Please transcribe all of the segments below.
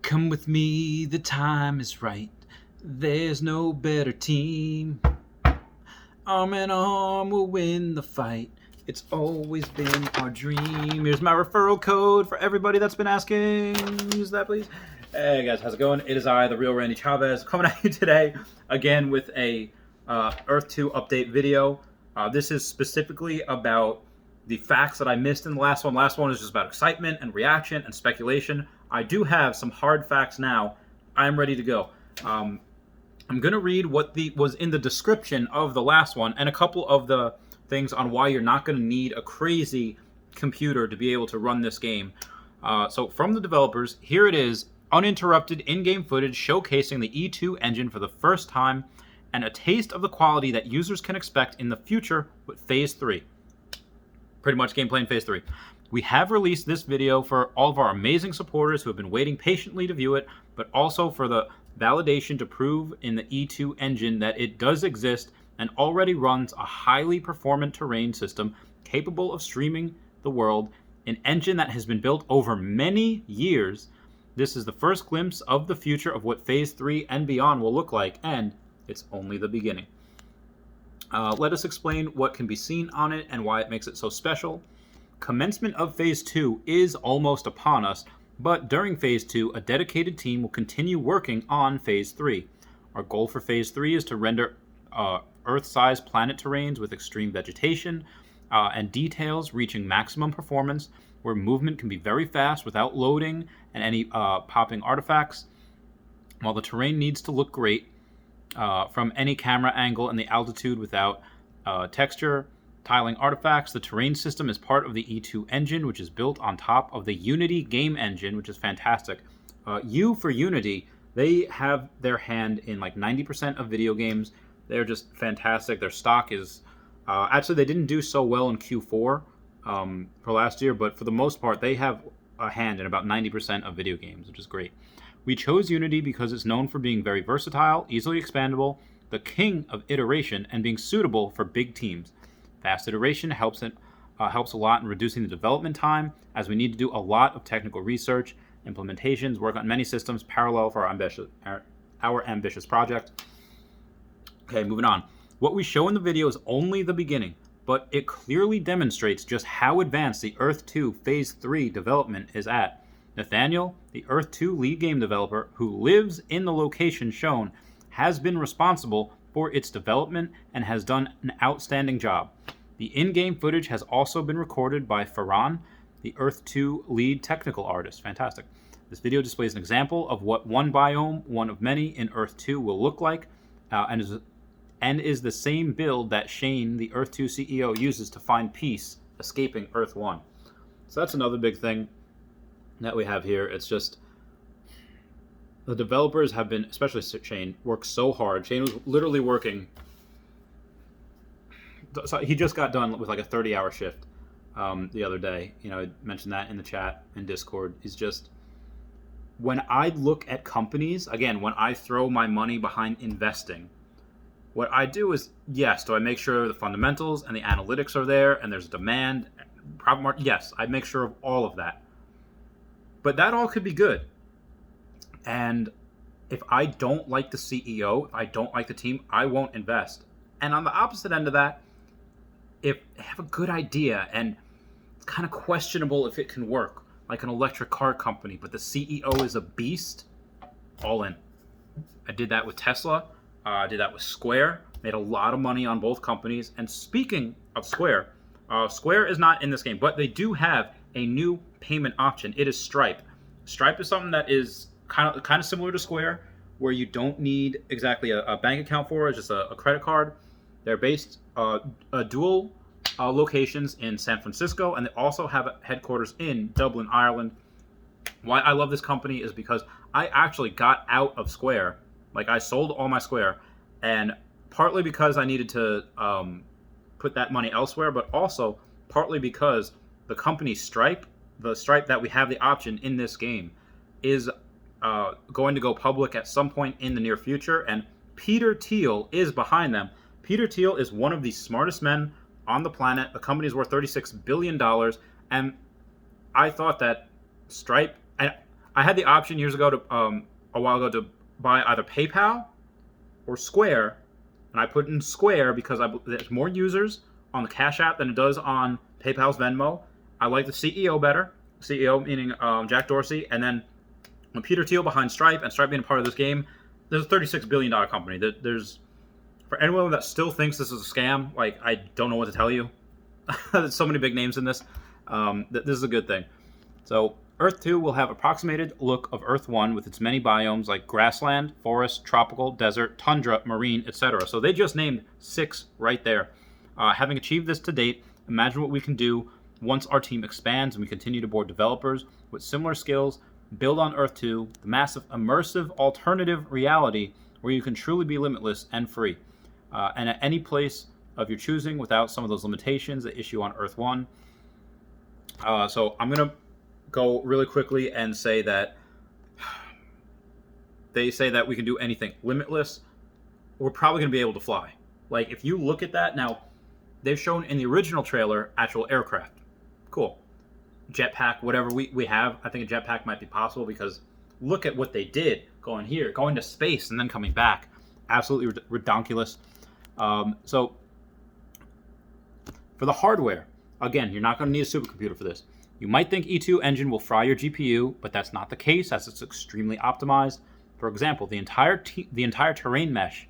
Come with me, the time is right. There's no better team. Arm in arm, we'll win the fight. It's always been our dream. Here's my referral code for everybody that's been asking. Use that, please. Hey guys, how's it going? It is I, the real Randy Chavez, coming at you today again with a Earth 2 update video. This is specifically about the facts that I missed in the last one. Last one is just about excitement and reaction and speculation. I do have some hard facts now. I'm ready to go. I'm going to read what was in the description of the last one and a couple of the things on why you're not going to need a crazy computer to be able to run this game. So from the developers, here it is, uninterrupted in-game footage showcasing the E2 engine for the first time and a taste of the quality that users can expect in the future with Phase 3. Pretty much gameplay in Phase 3. We have released this video for all of our amazing supporters who have been waiting patiently to view it, but also for the validation to prove in the E2 engine that it does exist and already runs a highly performant terrain system capable of streaming the world, an engine that has been built over many years. This is the first glimpse of the future of what Phase 3 and beyond will look like, and it's only the beginning. Let us explain what can be seen on it and why it makes it so special. Commencement of Phase 2 is almost upon us, but during Phase 2, a dedicated team will continue working on Phase 3. Our goal for Phase 3 is to render Earth-sized planet terrains with extreme vegetation and details reaching maximum performance, where movement can be very fast without loading and any popping artifacts. While the terrain needs to look great from any camera angle and the altitude without texture, tiling artifacts, the terrain system is part of the E2 engine, which is built on top of the Unity game engine, which is fantastic. U for Unity, they have their hand in like 90% of video games. They're just fantastic. Their stock is... actually, they didn't do so well in Q4 for last year, but for the most part, they have a hand in about 90% of video games, which is great. We chose Unity because it's known for being very versatile, easily expandable, the king of iteration, and being suitable for big teams. Fast iteration helps a lot in reducing the development time, as we need to do a lot of technical research, implementations, work on many systems parallel for our ambitious project. Okay, moving on. What we show in the video is only the beginning, but it clearly demonstrates just how advanced the Earth 2 Phase 3 development is at. Nathaniel, the Earth 2 lead game developer who lives in the location shown, has been responsible for its development and has done an outstanding job. The in-game footage has also been recorded by Farhan, the Earth 2 lead technical artist. Fantastic. This video displays an example of what one biome, one of many, in Earth 2 will look like, and is the same build that Shane, the Earth 2 CEO, uses to find peace escaping Earth 1. So that's another big thing that we have here. It's just the developers have been, especially Shane, worked so hard. Shane was literally working. So he just got done with like a 30-hour shift the other day. You know, I mentioned that in the chat in Discord. Is just when I look at companies, again, when I throw my money behind investing, what I do is, yes, do I make sure the fundamentals and the analytics are there and there's demand, profit market? Yes, I make sure of all of that. But that all could be good. And if I don't like the CEO, if I don't like the team, I won't invest. And on the opposite end of that, if I have a good idea and it's kind of questionable if it can work, like an electric car company, but the CEO is a beast, all in. I did that with Tesla. I did that with Square. Made a lot of money on both companies. And speaking of Square, Square is not in this game, but they do have a new payment option. It is Stripe. Stripe is something that is kind of similar to Square, where you don't need exactly a bank account for it, just a credit card. They're based dual locations in San Francisco, and they also have headquarters in Dublin, Ireland. Why I love this company is because I actually got out of Square. Like, I sold all my Square, and partly because I needed to put that money elsewhere, but also partly because the company Stripe, the Stripe that we have the option in this game, is going to go public at some point in the near future, and Peter Thiel is behind them. Peter Thiel is one of the smartest men on the planet. The company is worth $36 billion, and I thought that Stripe, and I had the option years ago to a while ago to buy either PayPal or Square, and I put in Square because there's more users on the Cash App than it does on PayPal's Venmo. I like the CEO better. CEO meaning Jack Dorsey, and then when Peter Thiel behind Stripe and Stripe being a part of this game, there's a $36 billion company. There's for anyone that still thinks this is a scam, like I don't know what to tell you. There's so many big names in this. This is a good thing. So Earth 2 will have approximated look of Earth 1 with its many biomes like grassland, forest, tropical, desert, tundra, marine, etc. So they just named 6 right there. Having achieved this to date, imagine what we can do once our team expands and we continue to board developers with similar skills, build on Earth 2, the massive immersive alternative reality where you can truly be limitless and free. And at any place of your choosing without some of those limitations that issue on Earth 1. So I'm going to go really quickly and say that they say that we can do anything. Limitless, we're probably going to be able to fly. Like, if you look at that, now, they've shown in the original trailer actual aircraft. Cool. Jetpack, whatever we have, I think a jetpack might be possible because look at what they did going here, going to space and then coming back. Absolutely redonkulous. So, for the hardware, again, you're not going to need a supercomputer for this. You might think E2 engine will fry your GPU, but that's not the case as it's extremely optimized. For example, the entire terrain mesh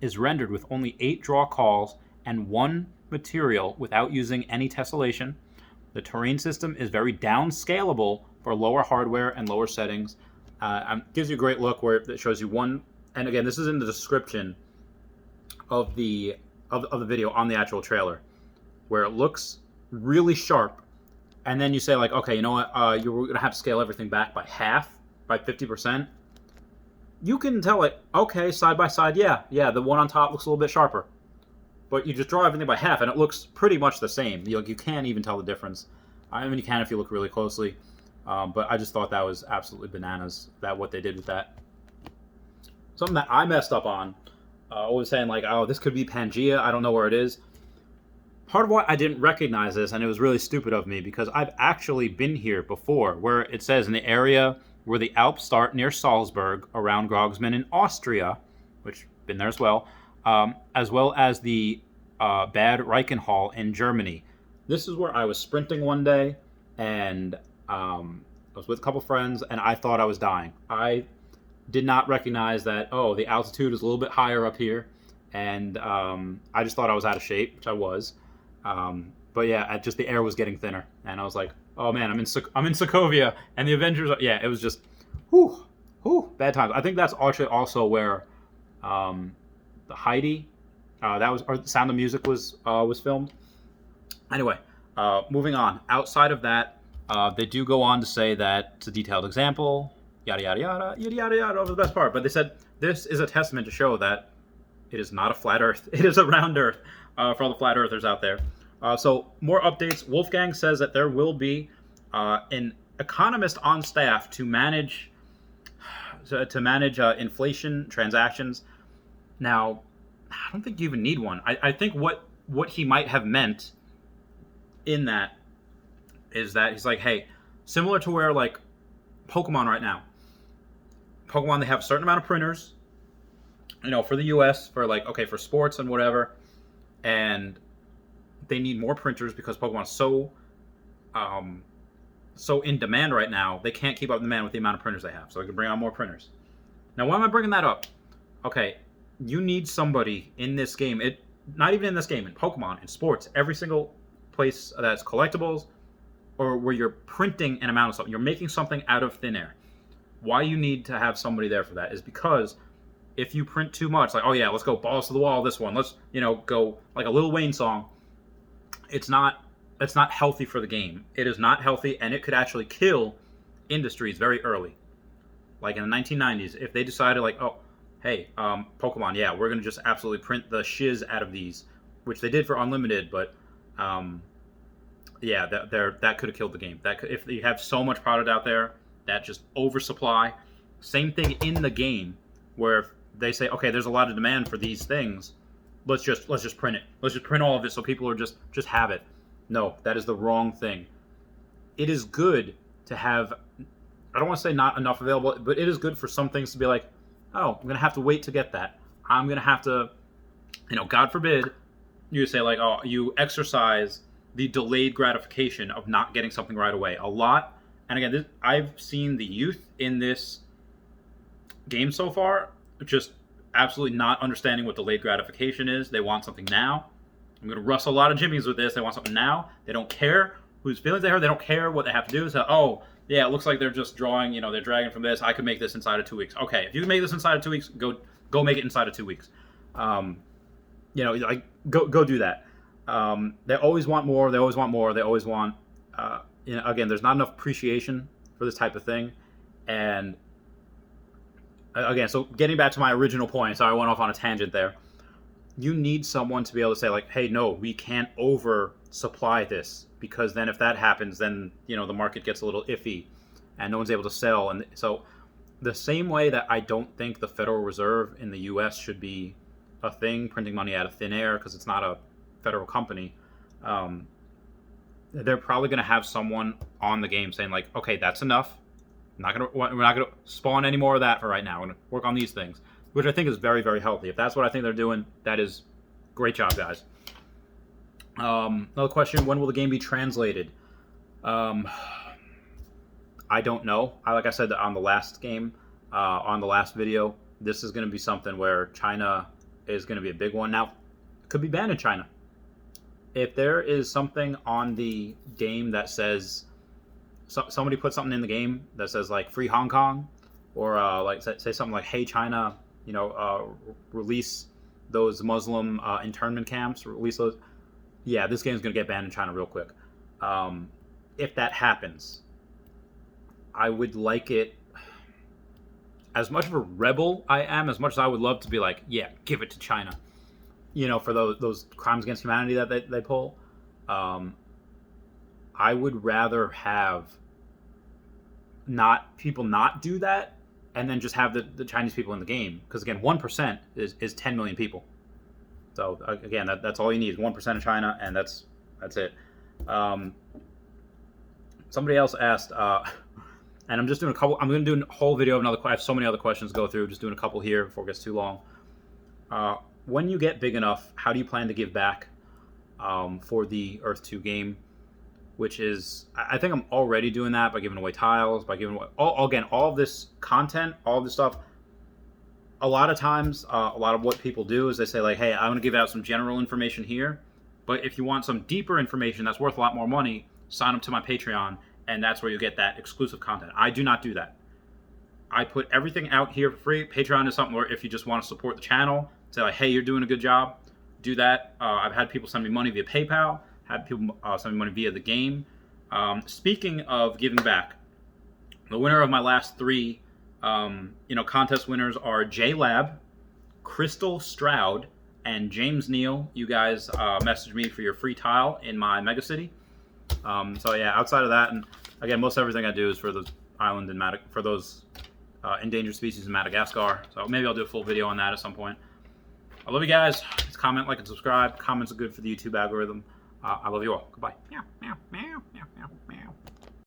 is rendered with only 8 draw calls and 1 material without using any tessellation. The terrain system is very downscalable for lower hardware and lower settings. Gives you a great look where it shows you one, and again, this is in the description of the video on the actual trailer, where it looks really sharp. And then you say, like, okay, you know what? You're going to have to scale everything back by half, by 50%. You can tell, like, okay, side by side, yeah, the one on top looks a little bit sharper. But you just draw everything by half, and it looks pretty much the same. You can't even tell the difference. I mean, you can if you look really closely. But I just thought that was absolutely bananas, what they did with that. Something that I messed up on, was saying, like, oh, this could be Pangea. I don't know where it is. Part of why I didn't recognize this, and it was really stupid of me, because I've actually been here before, where it says in the area where the Alps start near Salzburg, around Grogsman in Austria, which been there as well as the Bad Reichenhall in Germany. This is where I was sprinting one day, and I was with a couple friends, and I thought I was dying. I did not recognize that, oh, the altitude is a little bit higher up here, and I just thought I was out of shape, which I was. But yeah, just the air was getting thinner, and I was like, "Oh man, I'm in Sokovia," and the Avengers. Yeah, it was just, bad times. I think that's actually also where the Heidi, or the Sound of Music was filmed. Anyway, moving on. Outside of that, they do go on to say that it's a detailed example, yada yada yada yada yada yada. Over the best part, but they said this is a testament to show that it is not a flat Earth; it is a round Earth. For all the flat earthers out there. So more updates. Wolfgang says that there will be an economist on staff to manage inflation transactions. Now, I don't think you even need one. I think what he might have meant in that is that he's like, hey, similar to where, like, Pokemon right now. Pokemon, they have a certain amount of printers, for the US, for like, okay, for sports and whatever. And they need more printers because Pokemon is so in demand right now. They can't keep up in demand with the amount of printers they have. So they can bring on more printers. Now, why am I bringing that up? Okay, you need somebody in this game. Not even in this game, in Pokemon, in sports, every single place that's collectibles or where you're printing an amount of something. You're making something out of thin air. Why you need to have somebody there for that is because if you print too much, like, oh yeah, let's go balls to the wall, this one, let's, go like a Lil Wayne song, it's not healthy for the game. It is not healthy, and it could actually kill industries very early. Like in the 1990s, if they decided, like, oh, hey, Pokemon, yeah, we're going to just absolutely print the shiz out of these, which they did for Unlimited, but yeah, that could have killed the game. If you have so much product out there, that just oversupply. Same thing in the game, where they say, okay, there's a lot of demand for these things. Let's just print it. Let's just print all of it so people are just have it. No, that is the wrong thing. It is good to have I don't want to say not enough available, but it is good for some things to be like, oh, I'm gonna have to wait to get that. I'm gonna have to, God forbid, you say like, oh, you exercise the delayed gratification of not getting something right away a lot. And again, I've seen the youth in this game so far just absolutely not understanding what delayed gratification is. They want something now. I'm going to rustle a lot of jimmies with this. They want something now. They don't care whose feelings they hurt. They don't care what they have to do. So, oh, yeah, it looks like they're just drawing, they're dragging from this. I could make this inside of 2 weeks. Okay, if you can make this inside of 2 weeks, go make it inside of 2 weeks. Like go do that. They always want more. They always want more. They always want, again, there's not enough appreciation for this type of thing. And again, so getting back to my original point, so I went off on a tangent there. You need someone to be able to say like, hey, no, we can't oversupply this, because then if that happens, then, the market gets a little iffy and no one's able to sell. And so the same way that I don't think the Federal Reserve in the US should be a thing, printing money out of thin air because it's not a federal company, they're probably going to have someone on the game saying like, okay, that's enough. We're not gonna spawn any more of that for right now. We're gonna work on these things, which I think is very, very healthy. If that's what I think they're doing, that is great job, guys. Another question: when will the game be translated? I don't know. Like I said on the last game, on the last video, this is going to be something where China is going to be a big one. Now, it could be banned in China. If there is something on the game that says, somebody put something in the game that says like "Free Hong Kong," or like say something like "Hey China," release those Muslim internment camps, release those. Yeah, this game's gonna get banned in China real quick. If that happens, I would like it. As much of a rebel I am, as much as I would love to be like, yeah, give it to China, for those crimes against humanity that they pull. I would rather have people not do that, and then just have the Chinese people in the game, because again, 1% is 10 million people. So again, that's all you need is 1% of China, and that's it. Somebody else asked, and I'm just doing a couple. I'm going to do a whole video of I have so many other questions to go through. Just doing a couple here before it gets too long. When you get big enough, how do you plan to give back for the Earth 2 game? Which is, I think I'm already doing that by giving away tiles, by giving away, all of this content, all of this stuff. A lot of times, a lot of what people do is they say like, hey, I'm going to give out some general information here, but if you want some deeper information that's worth a lot more money, sign up to my Patreon, and that's where you get that exclusive content. I do not do that. I put everything out here for free. Patreon is something where if you just want to support the channel, say like, hey, you're doing a good job, do that. I've had people send me money via PayPal, had people send me money via the game. Speaking of giving back, the winner of my last three contest winners are J Lab, Crystal Stroud, and James Neal. You guys messaged me for your free tile in my Megacity. So yeah, outside of that, and again, most everything I do is for those island and for those endangered species in Madagascar. So maybe I'll do a full video on that at some point. I love you guys. Just comment, like, and subscribe. Comments are good for the YouTube algorithm. I love you all. Goodbye. Meow, meow, meow.